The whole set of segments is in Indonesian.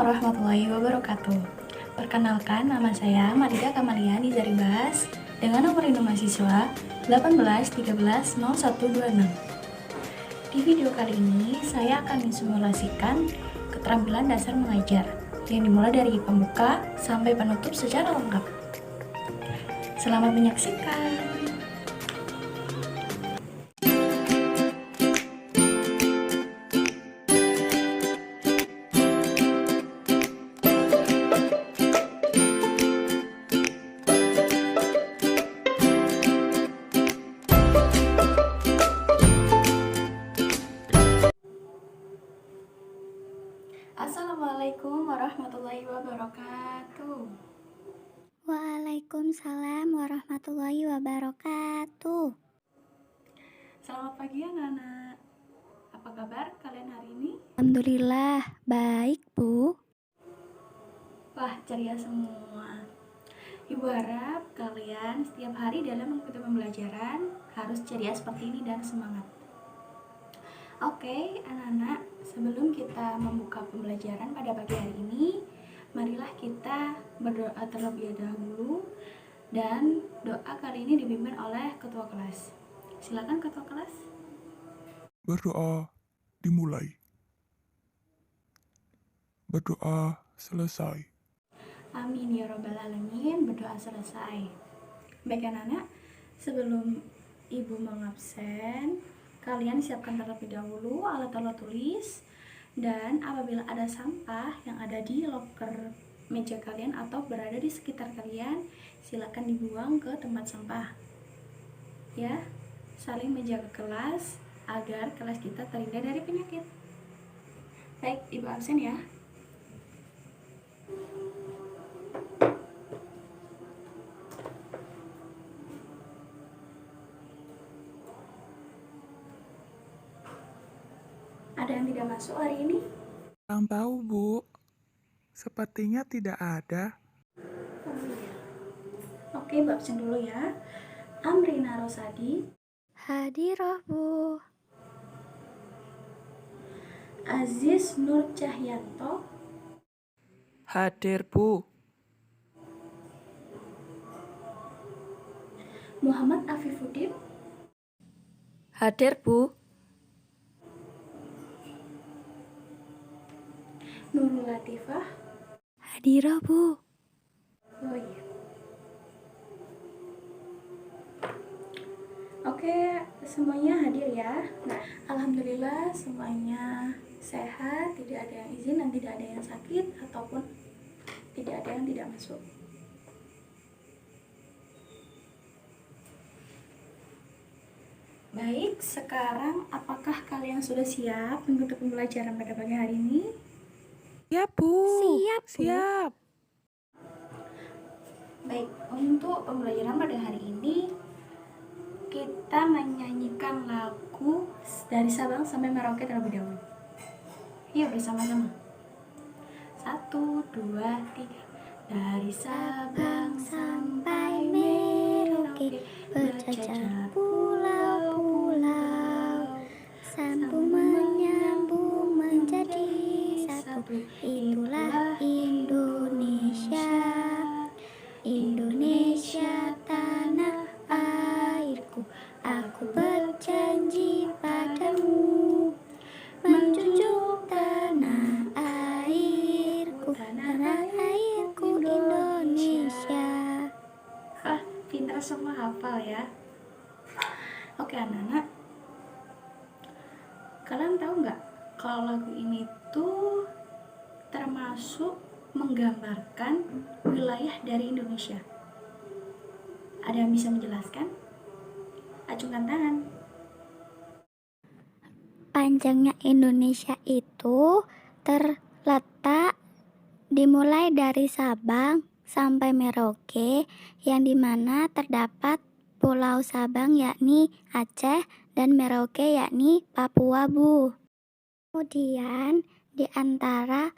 warahmatullahi wabarakatuh. Perkenalkan, nama saya Marida Kamalia Nizaribas dengan nomor induk mahasiswa 18130126. Di video kali ini, saya akan mensimulasikan keterampilan dasar mengajar yang dimulai dari pembuka sampai penutup secara lengkap. Selamat menyaksikan. Assalamualaikum warahmatullahi wabarakatuh. Waalaikumsalam warahmatullahi wabarakatuh. Selamat pagi anak-anak. Apa kabar kalian hari ini? Alhamdulillah, baik Bu. Wah, ceria semua. Ibu harap kalian setiap hari dalam mengikuti pembelajaran harus ceria seperti ini dan semangat. Oke, anak-anak, sebelum kita membuka pembelajaran pada pagi hari ini, marilah kita berdoa terlebih dahulu, dan doa kali ini dipimpin oleh ketua kelas. Silakan ketua kelas. Berdoa dimulai. Berdoa selesai. Amin ya robbal alamin. Berdoa selesai. Baik anak-anak, sebelum ibu mengabsen, kalian siapkan terlebih dahulu alat-alat tulis, dan apabila ada sampah yang ada di loker meja kalian atau berada di sekitar kalian, silakan dibuang ke tempat sampah. Ya, saling menjaga kelas agar kelas kita terhindar dari penyakit. Baik, ibu absen ya. Ada yang tidak masuk hari ini? Yang tahu, Bu. Sepertinya tidak ada. Oh iya. Oke, ibu absen dulu ya. Amrina Rosadi, Hadirah Bu. Aziz Nur Cahyanto, Hadir, Bu. Muhammad Afifuddin, Hadir, Bu. Nurul Latifah. Hadirah Bu. Oh iya. Oke, semuanya hadir ya. Nah, alhamdulillah semuanya sehat, tidak ada yang izin dan tidak ada yang sakit ataupun tidak ada yang tidak masuk. Baik, sekarang apakah kalian sudah siap mengikuti pembelajaran pada pagi hari ini? Ya, Bu. Siap, Bu. Siap. Baik, untuk pembelajaran pada hari ini kita menyanyikan lagu dari Sabang sampai Merauke terlebih dahulu. Yuk bersama-sama. 1, 2, 3. Dari Sabang sampai Merauke berjajah pulau-pulau, Sambung menyambung menjadi satu. Itulah Indonesia. Indonesia tanah airku. Aku berjanji padamu menjunjung tanah airku. Tanah airku Indonesia. Ah, pintar semua hafal ya. Oke anak-anak, kalian tahu nggak kalau lagu ini tuh termasuk menggambarkan wilayah dari Indonesia? Ada yang bisa menjelaskan? Acungkan tangan. Panjangnya Indonesia itu terletak dimulai dari Sabang sampai Merauke, yang dimana terdapat Pulau Sabang yakni Aceh dan Merauke yakni Papua Bu. Kemudian di antara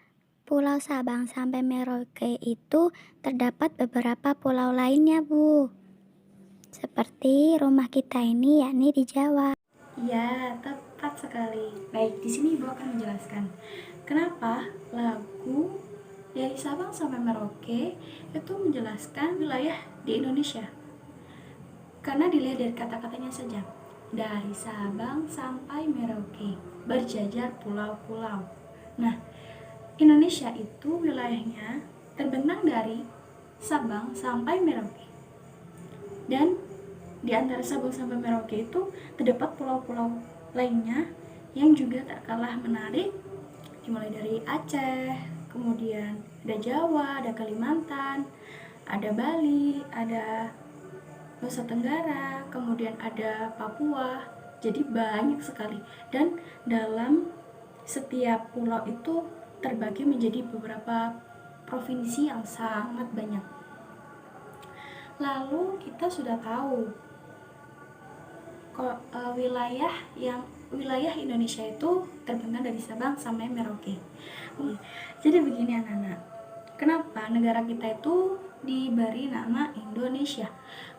Pulau Sabang sampai Merauke itu terdapat beberapa pulau lainnya Bu, seperti rumah kita ini yakni di Jawa. Ya, tepat sekali. Baik, di sini Ibu akan menjelaskan kenapa lagu Dari Sabang sampai Merauke itu menjelaskan wilayah di Indonesia. Karena dilihat dari kata-katanya saja. Dari Sabang sampai Merauke, berjajar pulau-pulau. Nah, Indonesia itu wilayahnya terbentang dari Sabang sampai Merauke. Dan di antara Sabang sampai Merauke itu terdapat pulau-pulau lainnya yang juga tak kalah menarik, dimulai dari Aceh, kemudian ada Jawa, ada Kalimantan, ada Bali, ada Nusa Tenggara, kemudian ada Papua. Jadi banyak sekali. Dan dalam setiap pulau itu terbagi menjadi beberapa provinsi yang sangat banyak. Lalu kita sudah tahu kok wilayah Indonesia itu terbentang dari Sabang sampai Merauke. Jadi begini anak-anak, kenapa negara kita itu diberi nama Indonesia?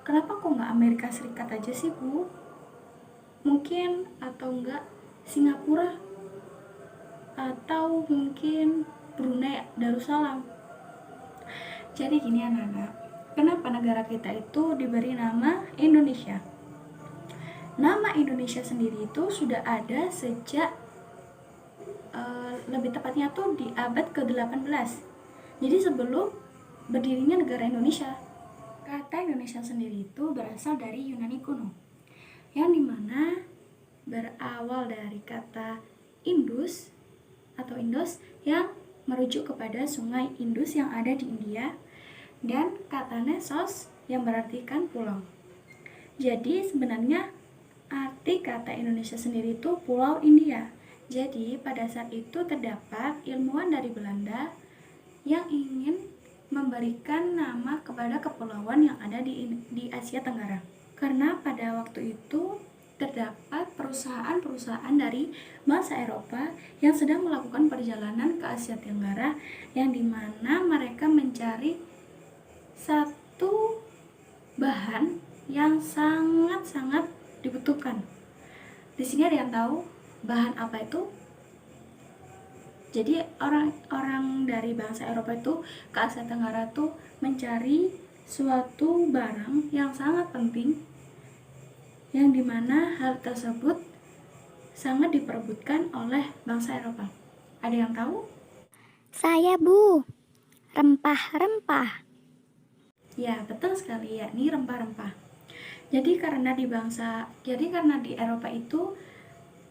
Kenapa kok nggak Amerika Serikat aja sih, Bu? Mungkin atau enggak Singapura? Atau mungkin Brunei Darussalam? Jadi gini anak-anak, kenapa negara kita itu diberi nama Indonesia? Nama Indonesia sendiri itu sudah ada sejak lebih tepatnya tuh di abad ke-18. Jadi sebelum berdirinya negara Indonesia. Kata Indonesia sendiri itu berasal dari Yunani kuno, yang dimana berawal dari kata Indus atau Indos yang merujuk kepada sungai Indus yang ada di India, dan kata Nesos yang berartikan pulau. Jadi sebenarnya arti kata Indonesia sendiri itu Pulau India. Jadi pada saat itu terdapat ilmuwan dari Belanda yang ingin memberikan nama kepada kepulauan yang ada di Asia Tenggara. Karena pada waktu itu terdapat perusahaan-perusahaan dari bangsa Eropa yang sedang melakukan perjalanan ke Asia Tenggara, yang dimana mereka mencari satu bahan yang sangat-sangat dibutuhkan. Di sini ada yang tahu bahan apa itu? Jadi orang-orang dari bangsa Eropa itu ke Asia Tenggara tuh mencari suatu barang yang sangat penting, yang dimana hal tersebut sangat diperebutkan oleh bangsa Eropa. Ada yang tahu? Saya, Bu. Rempah-rempah. Ya, betul sekali, yakni rempah-rempah. Jadi karena di Eropa itu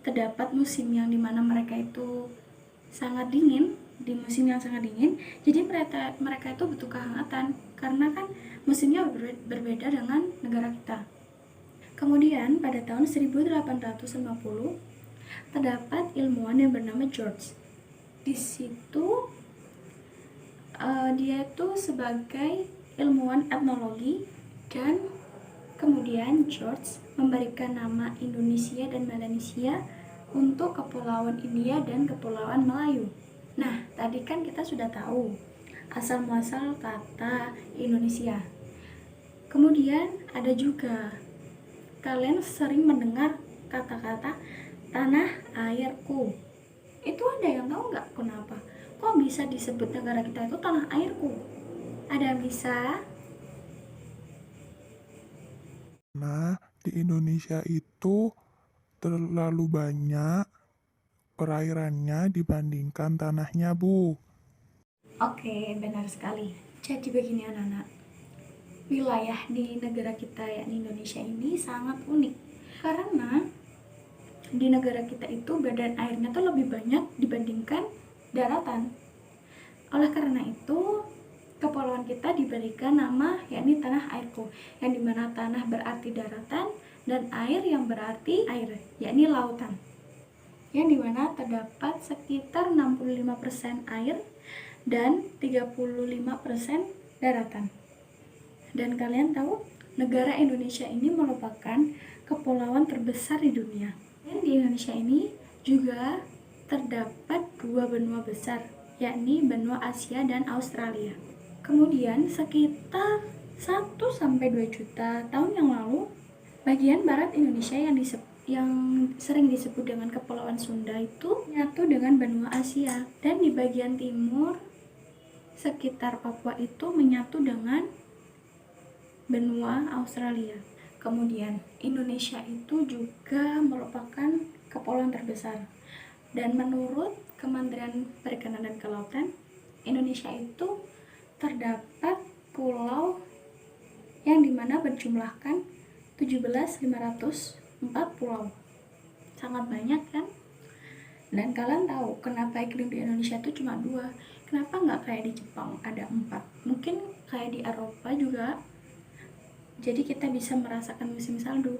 terdapat musim yang dimana mereka itu sangat dingin, di musim yang sangat dingin, jadi mereka itu butuh kehangatan, karena kan musimnya berbeda dengan negara kita. Kemudian pada tahun 1850 terdapat ilmuwan yang bernama George. Di situ dia itu sebagai ilmuwan etnologi, dan kemudian George memberikan nama Indonesia dan Melanesia untuk kepulauan India dan kepulauan Melayu. Nah, tadi kan kita sudah tahu asal-muasal kata Indonesia. Kemudian ada juga, kalian sering mendengar kata-kata tanah airku. Itu ada yang tahu nggak kenapa? Kok bisa disebut negara kita itu tanah airku? Ada yang bisa? Nah, di Indonesia itu terlalu banyak perairannya dibandingkan tanahnya, Bu. Oke, benar sekali. Jadi begini anak-anak, wilayah di negara kita yakni Indonesia ini sangat unik, karena di negara kita itu badan airnya tuh lebih banyak dibandingkan daratan. Oleh karena itu, kepulauan kita diberikan nama yakni tanah airku, yang dimana tanah berarti daratan dan air yang berarti air, yakni lautan, yang dimana terdapat sekitar 65% air dan 35% daratan. Dan kalian tahu, negara Indonesia ini merupakan kepulauan terbesar di dunia. Dan di Indonesia ini juga terdapat dua benua besar, yakni benua Asia dan Australia. Kemudian sekitar 1-2 juta tahun yang lalu, bagian barat Indonesia yang sering disebut dengan Kepulauan Sunda itu menyatu dengan benua Asia, dan di bagian timur sekitar Papua itu menyatu dengan benua Australia. Kemudian Indonesia itu juga merupakan kepulauan terbesar. Dan menurut Kementerian Perikanan dan Kelautan, Indonesia itu terdapat pulau yang dimana berjumlahkan 17.504 pulau. Sangat banyak kan? Dan kalian tahu kenapa iklim di Indonesia itu cuma 2? Kenapa nggak kayak di Jepang ada 4? Mungkin kayak di Eropa juga. Jadi kita bisa merasakan musim salju.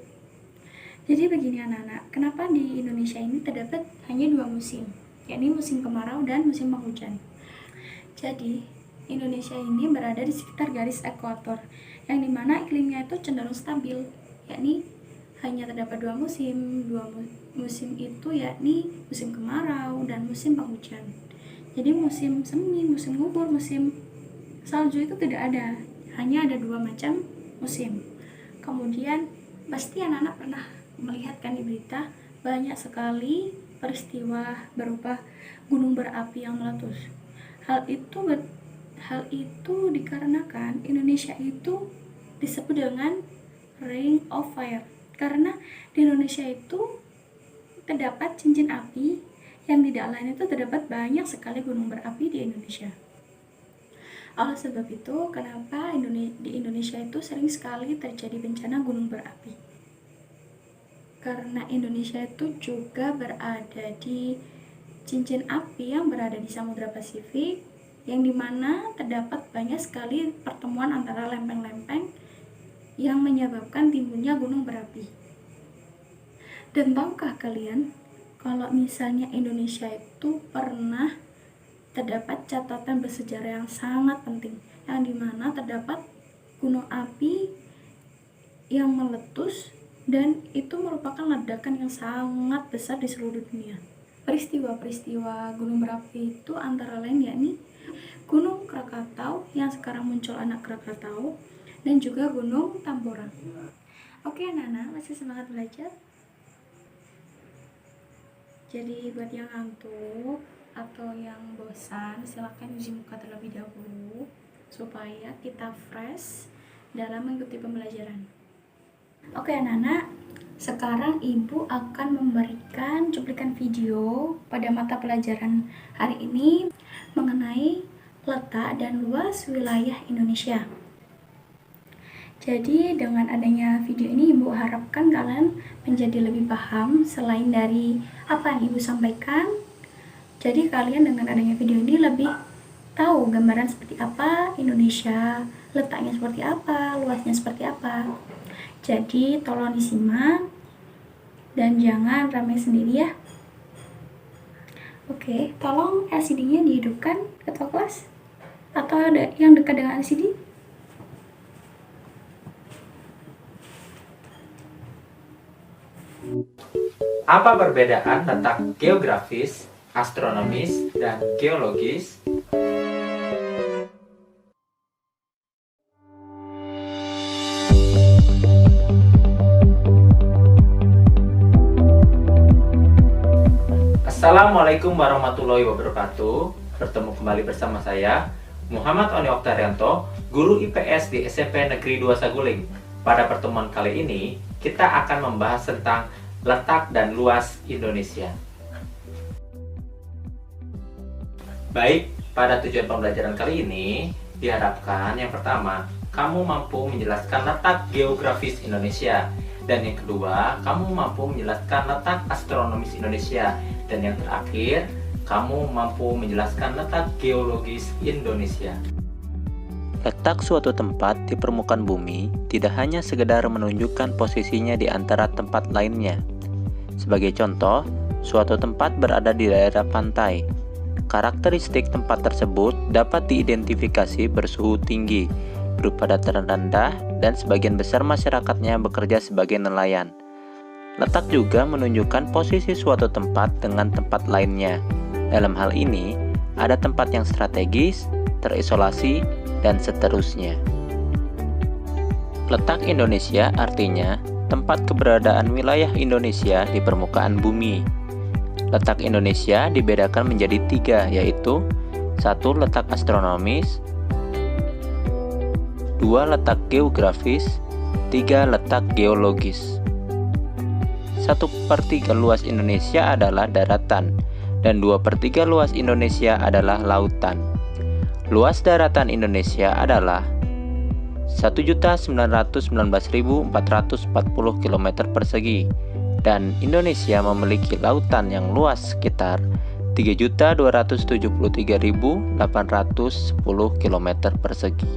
Jadi begini anak-anak, kenapa di Indonesia ini terdapat hanya 2 musim, yakni musim kemarau dan musim penghujan. Jadi Indonesia ini berada di sekitar garis ekuator, yang dimana iklimnya itu cenderung stabil, yakni hanya terdapat 2 musim. 2 musim itu yakni musim kemarau dan musim penghujan. Jadi musim semi, musim gugur, musim salju itu tidak ada, hanya ada 2 macam musim. Kemudian pasti anak-anak pernah melihat kan di berita banyak sekali peristiwa berupa gunung berapi yang meletus. Hal itu dikarenakan Indonesia itu disebut dengan Ring of Fire, karena di Indonesia itu terdapat cincin api yang tidak lain itu terdapat banyak sekali gunung berapi di Indonesia. Oleh sebab itu, kenapa di Indonesia itu sering sekali terjadi bencana gunung berapi? Karena Indonesia itu juga berada di cincin api yang berada di Samudra Pasifik, yang dimana terdapat banyak sekali pertemuan antara lempeng-lempeng yang menyebabkan timbulnya gunung berapi. Dan tahukah kalian kalau misalnya Indonesia itu pernah terdapat catatan bersejarah yang sangat penting, yang dimana terdapat gunung api yang meletus, dan itu merupakan ledakan yang sangat besar di seluruh dunia. Peristiwa-peristiwa gunung berapi itu antara lain yakni Gunung Krakatau yang sekarang muncul anak Krakatau, dan juga Gunung Tambora. Oke anak-anak, masih semangat belajar? Jadi buat yang ngantuk atau yang bosan, silakan uji muka terlebih dahulu supaya kita fresh dalam mengikuti pembelajaran. Oke anak-anak, sekarang ibu akan memberikan cuplikan video pada mata pelajaran hari ini mengenai letak dan luas wilayah Indonesia. Jadi dengan adanya video ini ibu harapkan kalian menjadi lebih paham selain dari apa yang ibu sampaikan. Jadi kalian dengan adanya video ini lebih tahu gambaran seperti apa Indonesia, letaknya seperti apa, luasnya seperti apa. Jadi tolong disimak dan jangan ramai sendiri ya. Oke, tolong LCD-nya dihidupkan ketua kelas atau ada yang dekat dengan LCD. Apa perbedaan letak geografis, astronomis, dan geologis? Assalamualaikum warahmatullahi wabarakatuh. Bertemu kembali bersama saya, Muhammad Oni Oktaryanto, guru IPS di SMP Negeri 2 Saguling. Pada pertemuan kali ini, kita akan membahas tentang letak dan luas Indonesia. Baik, pada tujuan pembelajaran kali ini, diharapkan yang pertama, kamu mampu menjelaskan letak geografis Indonesia. Dan yang kedua, kamu mampu menjelaskan letak astronomis Indonesia. Dan yang terakhir, kamu mampu menjelaskan letak geologis Indonesia. Letak suatu tempat di permukaan bumi tidak hanya sekedar menunjukkan posisinya di antara tempat lainnya. Sebagai contoh, suatu tempat berada di daerah pantai. Karakteristik tempat tersebut dapat diidentifikasi bersuhu tinggi, berupa dataran rendah, dan sebagian besar masyarakatnya bekerja sebagai nelayan. Letak juga menunjukkan posisi suatu tempat dengan tempat lainnya. Dalam hal ini, ada tempat yang strategis, terisolasi, dan seterusnya. Letak Indonesia artinya tempat keberadaan wilayah Indonesia di permukaan bumi. Letak Indonesia dibedakan menjadi 3, yaitu 1. Letak astronomis, 2. Letak geografis, 3. Letak geologis. 1/3 luas Indonesia adalah daratan, dan 2/3 luas Indonesia adalah lautan. Luas daratan Indonesia adalah 1.919.440 km persegi, dan Indonesia memiliki lautan yang luas sekitar 3.273.810 km persegi.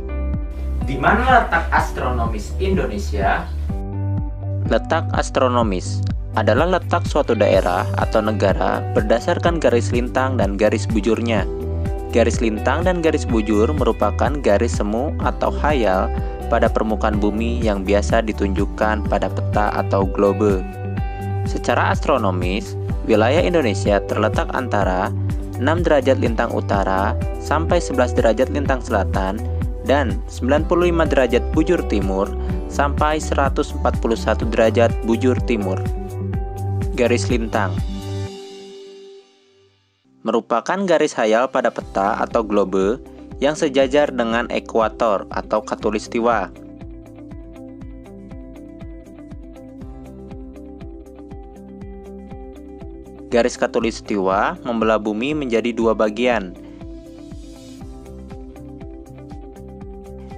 Di mana letak astronomis Indonesia? Letak astronomis adalah letak suatu daerah atau negara berdasarkan garis lintang dan garis bujurnya. Garis lintang dan garis bujur merupakan garis semu atau khayal pada permukaan bumi yang biasa ditunjukkan pada peta atau globe. Secara astronomis, wilayah Indonesia terletak antara 6 derajat lintang utara sampai 11 derajat lintang selatan dan 95 derajat bujur timur sampai 141 derajat bujur timur. Garis lintang merupakan garis khayal pada peta atau globe yang sejajar dengan ekuator atau khatulistiwa. Garis khatulistiwa membelah bumi menjadi dua bagian,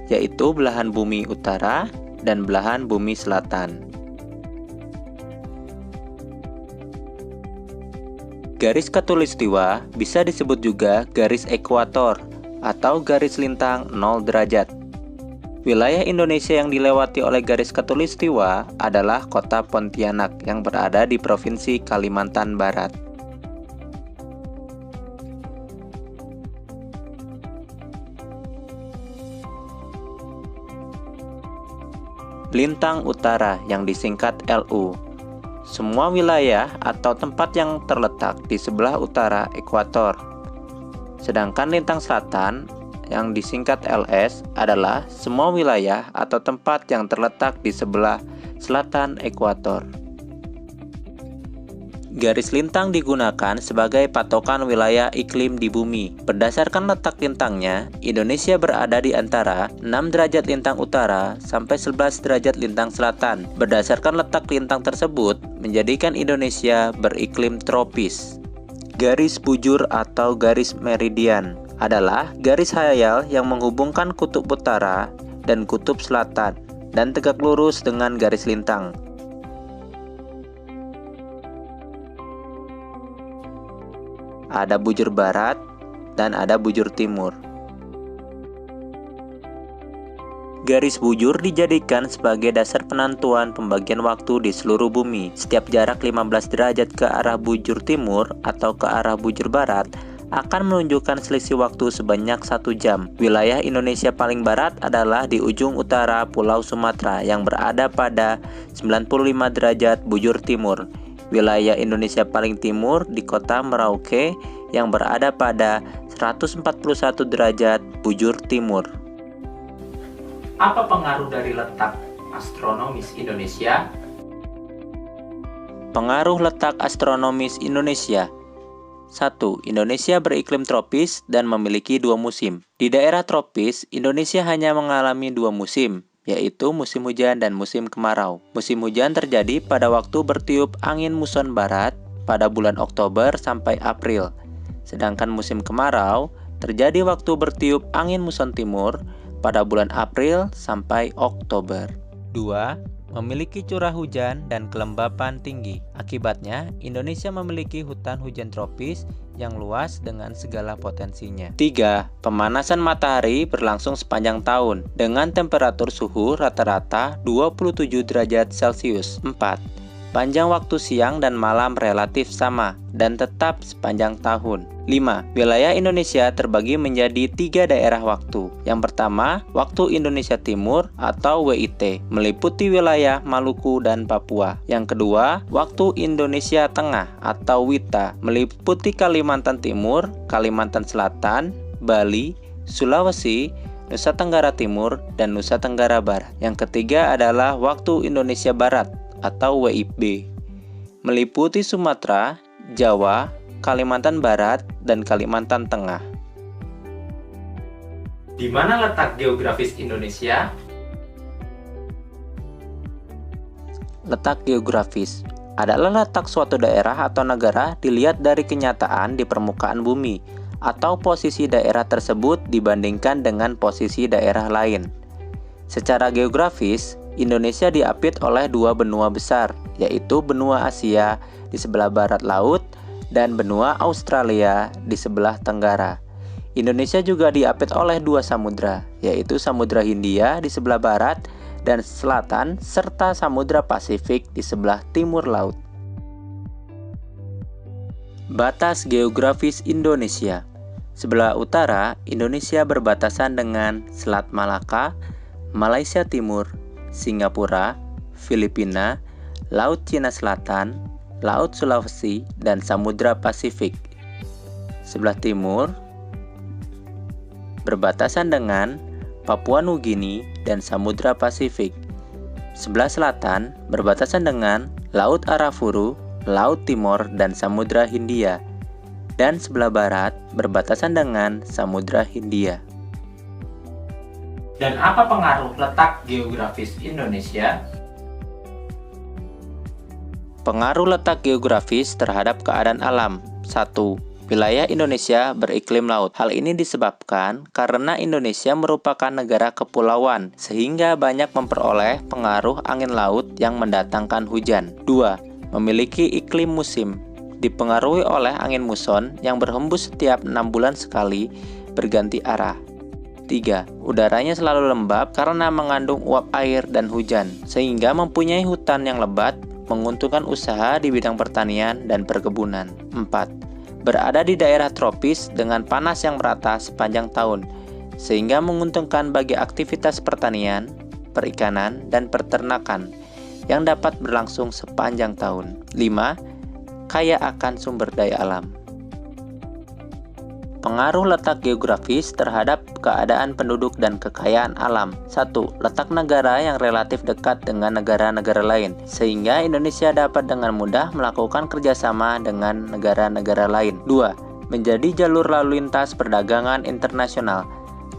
yaitu belahan bumi utara dan belahan bumi selatan. Garis khatulistiwa bisa disebut juga garis ekuator atau garis lintang 0 derajat. Wilayah Indonesia yang dilewati oleh garis khatulistiwa adalah kota Pontianak yang berada di Provinsi Kalimantan Barat. Lintang utara yang disingkat LU. Semua wilayah atau tempat yang terletak di sebelah utara ekuator. Sedangkan lintang selatan yang disingkat LS adalah semua wilayah atau tempat yang terletak di sebelah selatan ekuator. Garis lintang digunakan sebagai patokan wilayah iklim di bumi. Berdasarkan letak lintangnya, Indonesia berada di antara 6 derajat lintang utara sampai 11 derajat lintang selatan. Berdasarkan letak lintang tersebut, menjadikan Indonesia beriklim tropis. Garis bujur atau garis meridian adalah garis khayal yang menghubungkan kutub utara dan kutub selatan dan tegak lurus dengan garis lintang. Ada bujur barat dan ada bujur timur. Garis bujur dijadikan sebagai dasar penentuan pembagian waktu di seluruh bumi. Setiap jarak 15 derajat ke arah bujur timur atau ke arah bujur barat akan menunjukkan selisih waktu sebanyak 1 jam. Wilayah Indonesia paling barat adalah di ujung utara Pulau Sumatera yang berada pada 95 derajat bujur timur. Wilayah Indonesia paling timur di kota Merauke yang berada pada 141 derajat bujur timur. Apa pengaruh dari letak astronomis Indonesia? Pengaruh letak astronomis Indonesia. 1. Indonesia beriklim tropis dan memiliki 2 musim. Di daerah tropis, Indonesia hanya mengalami 2 musim, yaitu musim hujan dan musim kemarau. Musim hujan terjadi pada waktu bertiup angin muson barat pada bulan Oktober sampai April. Sedangkan musim kemarau terjadi waktu bertiup angin muson timur pada bulan April sampai Oktober. 2. Memiliki curah hujan dan kelembapan tinggi. Akibatnya, Indonesia memiliki hutan hujan tropis yang luas dengan segala potensinya. 3. Pemanasan matahari berlangsung sepanjang tahun dengan temperatur suhu rata-rata 27 derajat Celcius. 4. Panjang waktu siang dan malam relatif sama dan tetap sepanjang tahun. 5. Wilayah Indonesia terbagi menjadi 3 daerah waktu. Yang pertama, waktu Indonesia Timur atau WIT, meliputi wilayah Maluku dan Papua. Yang kedua, waktu Indonesia Tengah atau WITA, meliputi Kalimantan Timur, Kalimantan Selatan, Bali, Sulawesi, Nusa Tenggara Timur, dan Nusa Tenggara Barat. Yang ketiga adalah waktu Indonesia Barat atau WIB, meliputi Sumatera, Jawa, Kalimantan Barat, dan Kalimantan Tengah. Di mana letak geografis Indonesia? Letak geografis adalah letak suatu daerah atau negara dilihat dari kenyataan di permukaan bumi atau posisi daerah tersebut dibandingkan dengan posisi daerah lain. Secara geografis, Indonesia diapit oleh dua benua besar, yaitu benua Asia di sebelah barat laut dan benua Australia di sebelah tenggara. Indonesia juga diapit oleh dua samudra, yaitu Samudra Hindia di sebelah barat dan selatan serta Samudra Pasifik di sebelah timur laut. Batas geografis Indonesia. Sebelah utara, Indonesia berbatasan dengan Selat Malaka, Malaysia Timur, Singapura, Filipina, Laut Cina Selatan, Laut Sulawesi, dan Samudra Pasifik. Sebelah timur berbatasan dengan Papua Nugini dan Samudra Pasifik. Sebelah selatan berbatasan dengan Laut Arafuru, Laut Timor, dan Samudra Hindia. Dan sebelah barat berbatasan dengan Samudra Hindia. Dan apa pengaruh letak geografis Indonesia? Pengaruh letak geografis terhadap keadaan alam. 1. Wilayah Indonesia beriklim laut. Hal ini disebabkan karena Indonesia merupakan negara kepulauan, sehingga banyak memperoleh pengaruh angin laut yang mendatangkan hujan. 2. Memiliki iklim musim, dipengaruhi oleh angin muson yang berhembus setiap 6 bulan sekali berganti arah. 3. Udaranya selalu lembab karena mengandung uap air dan hujan, sehingga mempunyai hutan yang lebat, menguntungkan usaha di bidang pertanian dan perkebunan. 4. Berada di daerah tropis dengan panas yang merata sepanjang tahun, sehingga menguntungkan bagi aktivitas pertanian, perikanan, dan peternakan yang dapat berlangsung sepanjang tahun. 5. Kaya akan sumber daya alam. Pengaruh letak geografis terhadap keadaan penduduk dan kekayaan alam. 1. Letak negara yang relatif dekat dengan negara-negara lain, sehingga Indonesia dapat dengan mudah melakukan kerjasama dengan negara-negara lain. 2. Menjadi jalur lalu lintas perdagangan internasional,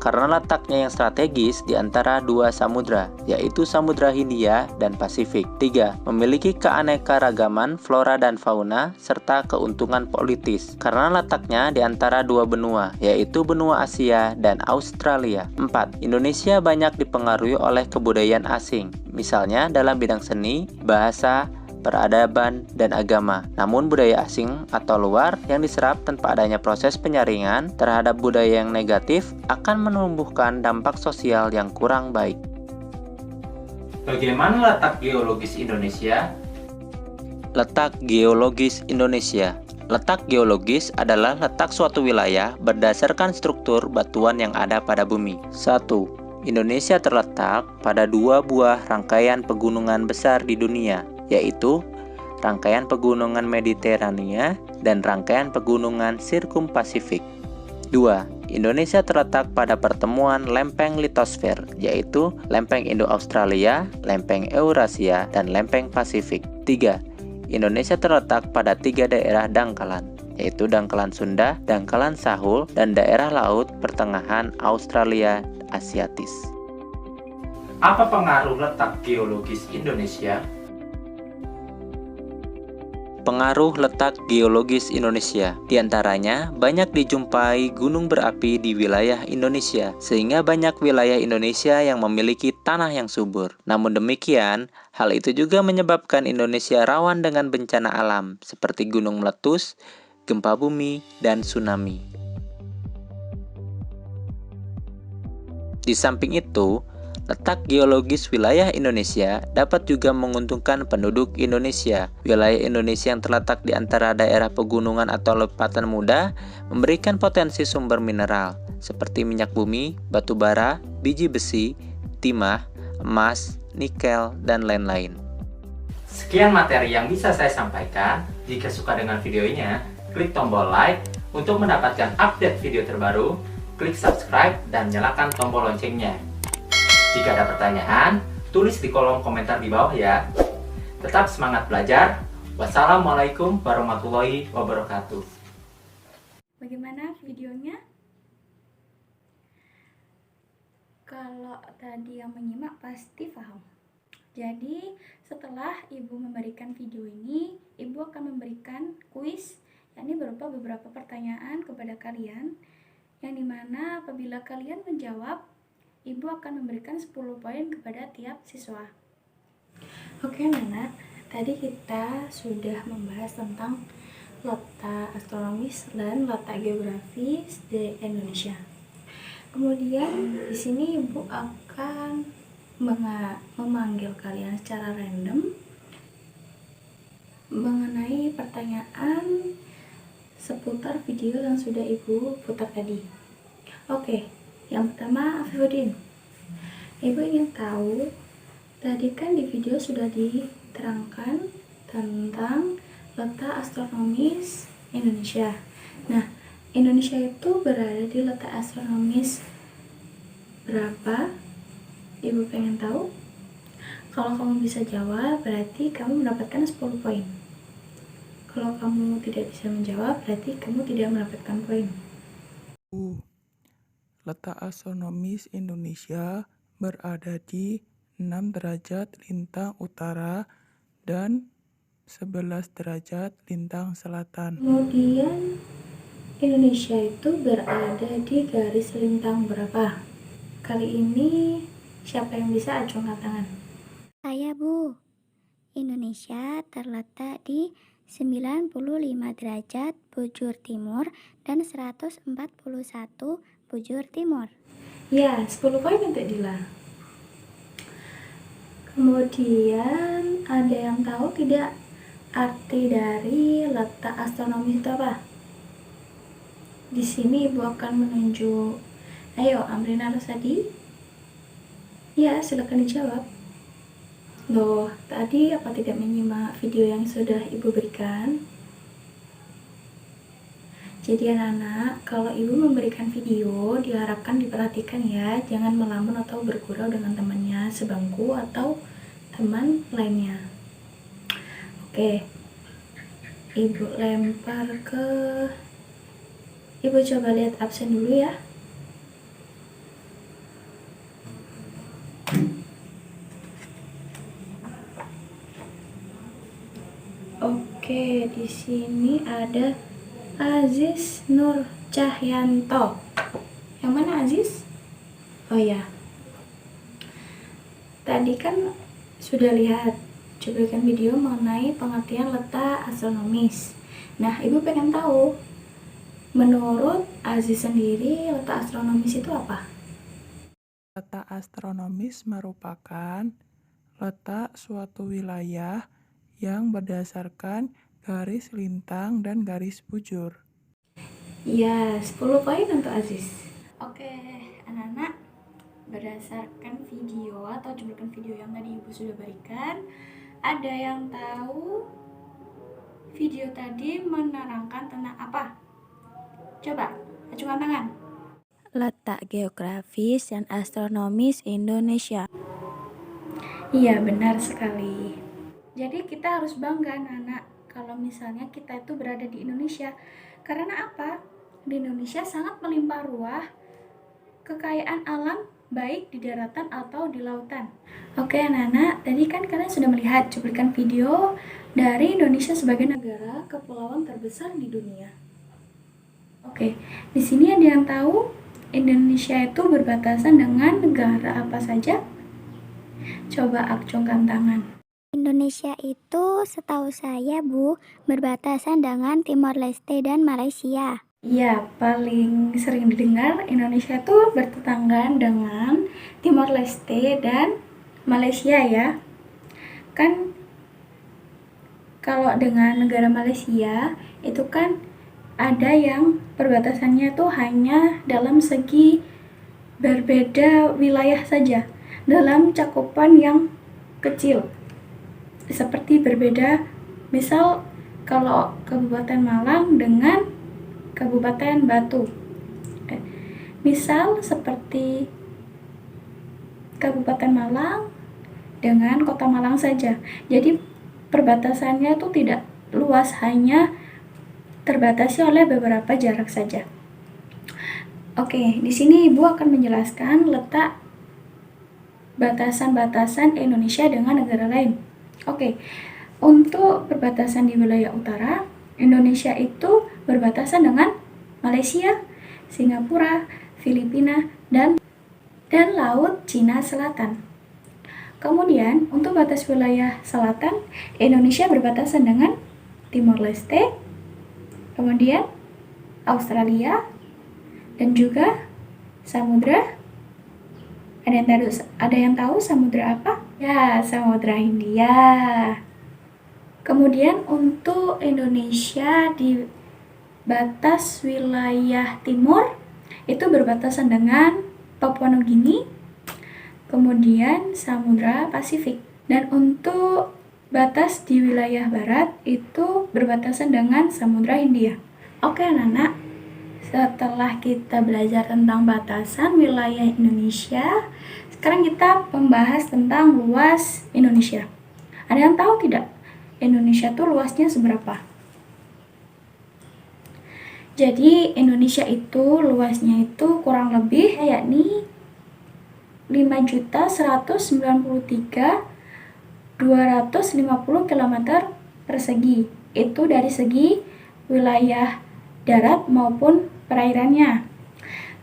karena letaknya yang strategis di antara dua samudra, yaitu Samudra Hindia dan Pasifik. 3. Memiliki keanekaragaman flora dan fauna, serta keuntungan politis, karena letaknya di antara dua benua, yaitu benua Asia dan Australia. 4. Indonesia banyak dipengaruhi oleh kebudayaan asing, misalnya dalam bidang seni, bahasa, peradaban, dan agama. Namun budaya asing atau luar yang diserap tanpa adanya proses penyaringan terhadap budaya yang negatif akan menumbuhkan dampak sosial yang kurang baik. Bagaimana letak geologis Indonesia? Letak geologis Indonesia. Letak geologis adalah letak suatu wilayah berdasarkan struktur batuan yang ada pada bumi. 1. Indonesia terletak pada dua buah rangkaian pegunungan besar di dunia, yaitu rangkaian pegunungan Mediterania dan rangkaian pegunungan Sirkumpasifik. 2. Indonesia terletak pada pertemuan lempeng litosfer, yaitu lempeng Indo-Australia, lempeng Eurasia, dan lempeng Pasifik. 3. Indonesia terletak pada 3 daerah dangkalan, yaitu dangkalan Sunda, dangkalan Sahul, dan daerah laut pertengahan Australia Asiatis. Apa pengaruh letak geologis Indonesia? Pengaruh letak geologis Indonesia. Di antaranya, banyak dijumpai gunung berapi di wilayah Indonesia, sehingga banyak wilayah Indonesia yang memiliki tanah yang subur. Namun demikian, hal itu juga menyebabkan Indonesia rawan dengan bencana alam, seperti gunung meletus, gempa bumi, dan tsunami. Di samping itu, letak geologis wilayah Indonesia dapat juga menguntungkan penduduk Indonesia. Wilayah Indonesia yang terletak di antara daerah pegunungan atau lompatan muda memberikan potensi sumber mineral seperti minyak bumi, batu bara, biji besi, timah, emas, nikel, dan lain-lain. Sekian materi yang bisa saya sampaikan. Jika suka dengan videonya, klik tombol like untuk mendapatkan update video terbaru, klik subscribe dan nyalakan tombol loncengnya. Jika ada pertanyaan, tulis di kolom komentar di bawah ya. Tetap semangat belajar. Wassalamualaikum warahmatullahi wabarakatuh. Bagaimana videonya? Kalau tadi yang menyimak pasti paham. Jadi setelah ibu memberikan video ini, ibu akan memberikan kuis, yakni berupa beberapa pertanyaan kepada kalian, yang dimana apabila kalian menjawab, ibu akan memberikan 10 poin kepada tiap siswa. Oke anak-anak, tadi kita sudah membahas tentang letak astronomis dan letak geografis di Indonesia. Kemudian di sini ibu akan memanggil kalian secara random mengenai pertanyaan seputar video yang sudah ibu putar tadi. Oke, yang pertama Afifuddin. Ibu ingin tahu, tadi kan di video sudah diterangkan tentang letak astronomis Indonesia. Nah, Indonesia itu berada di letak astronomis berapa? Ibu pengen tahu. Kalau kamu bisa jawab, berarti kamu mendapatkan 10 poin. Kalau kamu tidak bisa menjawab, berarti kamu tidak mendapatkan poin. Letak astronomis Indonesia berada di 6 derajat lintang utara dan 11 derajat lintang selatan. Kemudian Indonesia itu berada di garis lintang berapa? Kali ini siapa yang bisa acungkan tangan? Saya, Bu. Indonesia terletak di 95 derajat bujur timur dan 141 bujur timur. Ya, 10 poin untuk Dila. Kemudian ada yang tahu tidak arti dari letak astronomis itu apa? Di sini ibu akan menunjuk. Ayo, Amrina Rosadi. Ya, silakan dijawab. Loh, tadi apa tidak menyimak video yang sudah ibu berikan? Jadi anak-anak, kalau ibu memberikan video, diharapkan diperhatikan ya, jangan melamun atau bergurau dengan temannya sebangku atau teman lainnya. Oke, ibu lempar ke... Ibu coba lihat absen dulu ya. Oke, di sini ada Aziz Nur Cahyanto. Yang mana Aziz? Oh ya. Tadi kan sudah lihat cuplikan video mengenai pengertian letak astronomis. Nah, ibu pengen tahu, menurut Aziz sendiri letak astronomis itu apa? Letak astronomis merupakan letak suatu wilayah yang berdasarkan garis lintang dan garis bujur. Ya, 10 poin untuk Aziz. Oke, anak-anak, berdasarkan video atau cuplikan video yang tadi ibu sudah berikan, ada yang tahu video tadi menerangkan tentang apa? Coba, acungkan tangan. Letak geografis dan astronomis Indonesia. Iya, benar sekali. Jadi kita harus bangga anak-anak kalau misalnya kita itu berada di Indonesia. Karena apa? Di Indonesia sangat melimpah ruah kekayaan alam, baik di daratan atau di lautan. Oke anak-anak, tadi kan kalian sudah melihat cuplikan video dari Indonesia sebagai negara kepulauan terbesar di dunia. Oke, di sini ada yang tahu Indonesia itu berbatasan dengan negara apa saja? Coba acungkan tangan. Indonesia itu setahu saya, Bu, berbatasan dengan Timor Leste dan Malaysia. Ya, paling sering didengar Indonesia itu bertetanggaan dengan Timor Leste dan Malaysia ya. Kan kalau dengan negara Malaysia itu kan ada yang perbatasannya itu hanya dalam segi berbeda wilayah saja, dalam cakupan yang kecil. Seperti berbeda, misal kalau Kabupaten Malang dengan Kabupaten Batu. Misal seperti Kabupaten Malang dengan Kota Malang saja. Jadi perbatasannya itu tidak luas, hanya terbatasi oleh beberapa jarak saja. Oke, di sini Ibu akan menjelaskan letak batasan-batasan Indonesia dengan negara lain. Oke, untuk perbatasan di wilayah utara, Indonesia itu berbatasan dengan Malaysia, Singapura, Filipina, dan Laut Cina Selatan. Kemudian, untuk batas wilayah selatan, Indonesia berbatasan dengan Timor Leste, kemudian Australia, dan juga Samudra. Ada yang tahu samudra apa? Ya, Samudra Hindia. Kemudian untuk Indonesia di batas wilayah timur itu berbatasan dengan Papua Nugini, kemudian Samudra Pasifik. Dan untuk batas di wilayah barat itu berbatasan dengan Samudra Hindia. Oke anak-anak, setelah kita belajar tentang batasan wilayah Indonesia, sekarang kita membahas tentang luas Indonesia. Ada yang tahu tidak? Indonesia tuh luasnya seberapa? Jadi Indonesia itu luasnya itu kurang lebih yakni 5.193.250 km persegi. Itu dari segi wilayah darat maupun perairannya.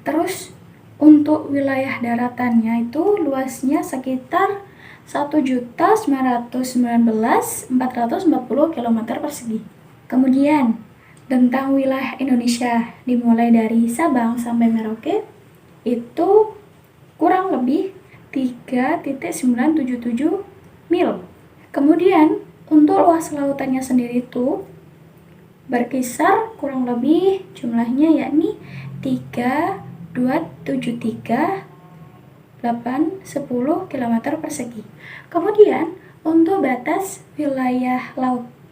Terus untuk wilayah daratannya itu luasnya sekitar 1.919.440 km persegi. Kemudian tentang wilayah Indonesia dimulai dari Sabang sampai Merauke itu kurang lebih 3.977 mil. Kemudian untuk luas lautannya sendiri itu berkisar kurang lebih jumlahnya yakni 3.273.810 km persegi. Kemudian untuk batas wilayah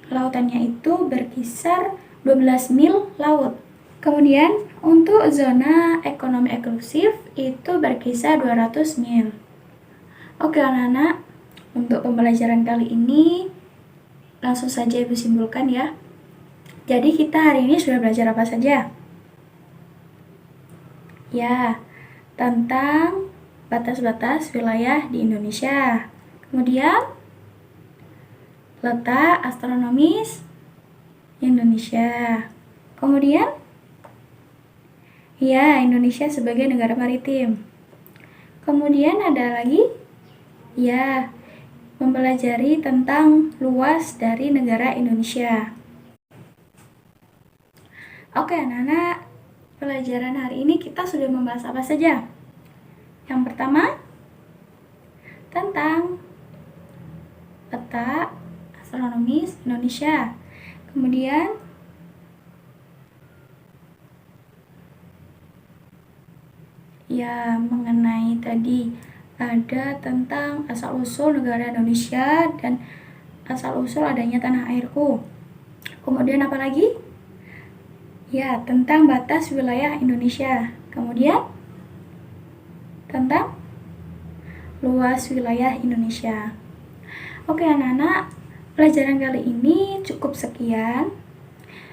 lautannya itu berkisar 12 mil laut. Kemudian untuk zona ekonomi eksklusif itu berkisar 200 mil. Oke anak-anak, untuk pembelajaran kali ini langsung saja Ibu simpulkan ya. Jadi kita hari ini sudah belajar apa saja? Ya, tentang batas-batas wilayah di Indonesia. Kemudian letak astronomis Indonesia. Kemudian ya, Indonesia sebagai negara maritim. Kemudian ada lagi ya, mempelajari tentang luas dari negara Indonesia. Oke anak-anak, pelajaran hari ini kita sudah membahas apa saja? Yang pertama, tentang letak astronomis Indonesia. Kemudian ya, mengenai tadi ada tentang asal-usul negara Indonesia dan asal-usul adanya tanah airku. Kemudian apa lagi? Ya, tentang batas wilayah Indonesia. Kemudian tentang luas wilayah Indonesia. Oke anak-anak, pelajaran kali ini cukup sekian.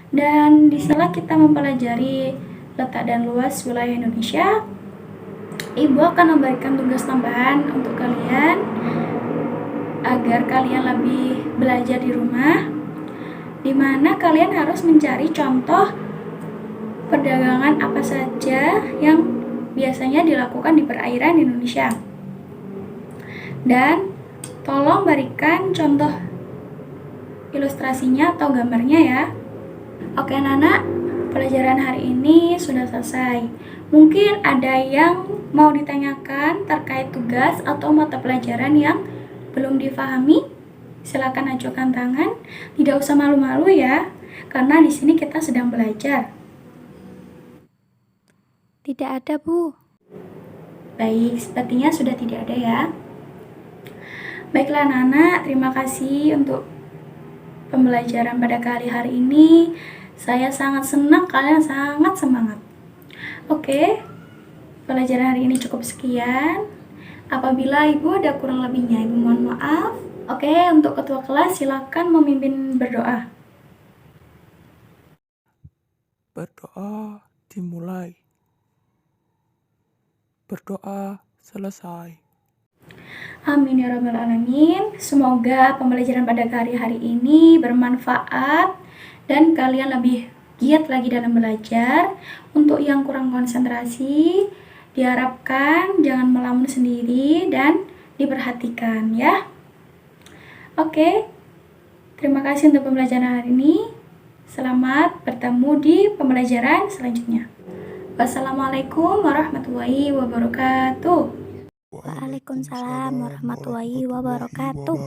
Dan di setelah kita mempelajari letak dan luas wilayah Indonesia, Ibu akan memberikan tugas tambahan untuk kalian agar kalian lebih belajar di rumah, di mana kalian harus mencari contoh perdagangan apa saja yang biasanya dilakukan di perairan Indonesia. Dan tolong berikan contoh ilustrasinya atau gambarnya ya. Oke anak-anak, pelajaran hari ini sudah selesai. Mungkin ada yang mau ditanyakan terkait tugas atau mata pelajaran yang belum difahami? Silakan ajukan tangan. Tidak usah malu-malu ya, karena di sini kita sedang belajar. Tidak ada, Bu. Baik, sepertinya sudah tidak ada ya. Baiklah anak-anak, terima kasih untuk pembelajaran pada hari ini. Saya sangat senang kalian sangat semangat. Oke, pelajaran hari ini cukup sekian. Apabila Ibu ada kurang lebihnya, Ibu mohon maaf. Oke, untuk ketua kelas silakan memimpin berdoa. Berdoa dimulai. Berdoa selesai. Amin ya rabbal alamin. Semoga pembelajaran pada hari ini bermanfaat dan kalian lebih giat lagi dalam belajar. Untuk yang kurang konsentrasi, diharapkan jangan melamun sendiri dan diperhatikan ya. Oke, terima kasih untuk pembelajaran hari ini. Selamat bertemu di pembelajaran selanjutnya. Wassalamualaikum warahmatullahi wabarakatuh. Waalaikumsalam warahmatullahi wabarakatuh.